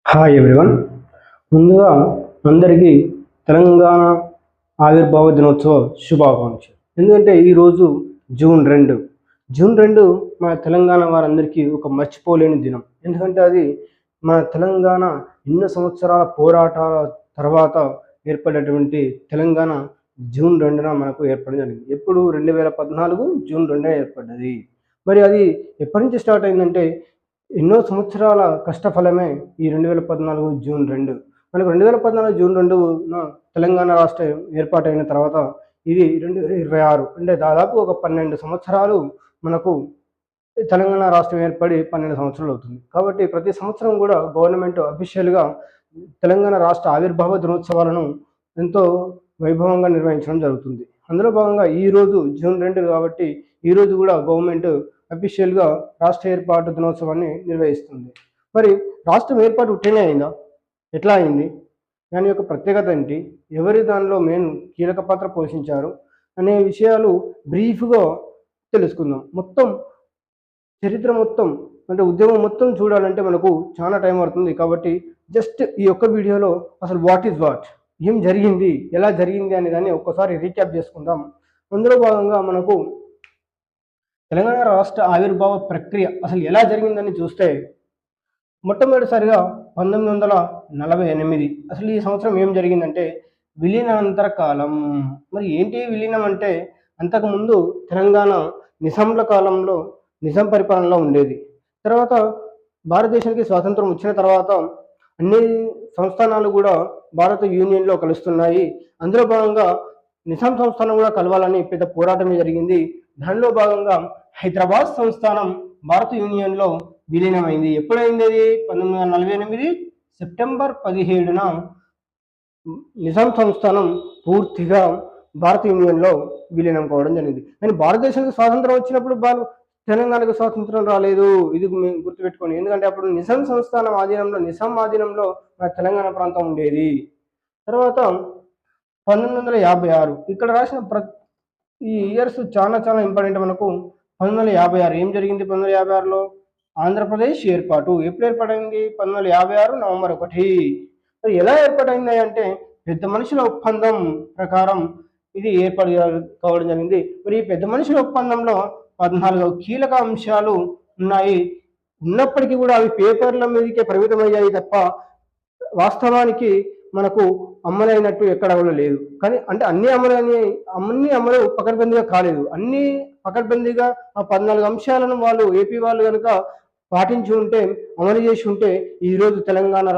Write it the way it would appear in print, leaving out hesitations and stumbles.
Hi everyone. ముందుగా అందరికీ తెలంగాణ ఆవిర్భావ దినోత్సవ శుభాకాంక్షలు. ఎందుకంటే ఈరోజు జూన్ 2 మన తెలంగాణ వారందరికీ ఒక మర్చిపోలేని దినం. ఎందుకంటే అది మన తెలంగాణ ఎన్నో సంవత్సరాల పోరాటాల తర్వాత ఏర్పడినటువంటి తెలంగాణ జూన్ 2న మనకు ఏర్పడడం జరిగింది. ఎప్పుడు 2014 జూన్ 2 ఏర్పడ్డది. మరి అది ఎప్పటి నుంచి స్టార్ట్ అయిందంటే ఎన్నో సంవత్సరాల కష్టఫలమే ఈ 2014 జూన్ 2. మనకు 2014 జూన్ 2న తెలంగాణ రాష్ట్రం ఏర్పాటైన తర్వాత ఇది 2026 అంటే దాదాపు ఒక 12 సంవత్సరాలు మనకు తెలంగాణ రాష్ట్రం ఏర్పడి 12 సంవత్సరాలు అవుతుంది. కాబట్టి ప్రతి సంవత్సరం కూడా గవర్నమెంట్ అఫీషియల్గా తెలంగాణ రాష్ట్ర ఆవిర్భావ దినోత్సవాలను ఎంతో వైభవంగా నిర్వహించడం జరుగుతుంది. అందులో భాగంగా ఈరోజు జూన్ 2 కాబట్టి ఈరోజు కూడా గవర్నమెంట్ అఫీషియల్గా రాష్ట్ర ఏర్పాటు దినోత్సవాన్ని నిర్వహిస్తుంది. మరి రాష్ట్రం ఏర్పాటు ఉట్టినే అయిందా? ఎట్లా అయింది? దాని యొక్క ప్రత్యేకత ఏంటి? ఎవరి దానిలో మెయిన్ కీలక పాత్ర పోషించారు అనే విషయాలు బ్రీఫ్గా తెలుసుకుందాం. చరిత్ర మొత్తం అంటే ఉద్యమం మొత్తం చూడాలంటే మనకు చాలా టైం పడుతుంది. కాబట్టి జస్ట్ ఈ ఒక్క వీడియోలో అసలు వాట్ ఈజ్ వాట్, ఏం జరిగింది, ఎలా జరిగింది అనే దాన్ని ఒక్కసారి రీక్యాప్ చేసుకుందాం. అందులో భాగంగా మనకు తెలంగాణ రాష్ట్ర ఆవిర్భావ ప్రక్రియ అసలు ఎలా జరిగిందని చూస్తే మొట్టమొదటిసారిగా 1948. అసలు ఈ సంవత్సరం ఏం జరిగిందంటే విలీనానంతర కాలం. మరి ఏంటి విలీనం అంటే అంతకుముందు తెలంగాణ నిజాంల కాలంలో నిజాం పరిపాలనలో ఉండేది. తర్వాత భారతదేశానికి స్వాతంత్రం వచ్చిన తర్వాత అన్ని సంస్థానాలు కూడా భారత యూనియన్లో కలుస్తున్నాయి. అందులో భాగంగా నిజాం సంస్థానం కూడా కలవాలని పెద్ద పోరాటమే జరిగింది. దానిలో భాగంగా హైదరాబాద్ సంస్థానం భారత యూనియన్లో విలీనమైంది. ఎప్పుడైంది అది? 1948 సెప్టెంబర్ 17న నిజాం సంస్థానం పూర్తిగా భారత యూనియన్లో విలీనం కావడం జరిగింది. కానీ భారతదేశానికి స్వాతంత్రం వచ్చినప్పుడు తెలంగాణకు స్వాతంత్రం రాలేదు. ఇది గుర్తుపెట్టుకోండి. ఎందుకంటే అప్పుడు నిజాం సంస్థానం ఆధీనంలో మన తెలంగాణ ప్రాంతం ఉండేది. తర్వాత 1956 ఇక్కడ రాసిన ఈ ఇయర్స్ చాలా ఇంపార్టెంట్ మనకు. 1956 ఏం జరిగింది? 1956లో ఆంధ్రప్రదేశ్ ఏర్పాటు. ఎప్పుడు ఏర్పాటైంది? 1956 నవంబర్ 1. మరి ఎలా ఏర్పాటైంది అంటే పెద్ద మనుషుల ఒప్పందం ప్రకారం ఇది ఏర్పాటు కావడం జరిగింది. మరి ఈ పెద్ద మనుషుల ఒప్పందంలో 14 కీలక అంశాలు ఉన్నాయి. ఉన్నప్పటికీ కూడా అవి పేపర్ల మీదకే పరిమితమయ్యాయి తప్ప వాస్తవానికి మనకు అమలైనట్టు ఎక్కడ కూడా లేదు. కానీ అంటే అన్ని అమలు పకడ్బందీగా కాలేదు. అన్ని పకడ్బందీగా ఆ 14 అంశాలను ఏపీ వాళ్ళు కనుక పాటించి ఉంటే, అమలు చేసి ఉంటే ఈరోజు తెలంగాణ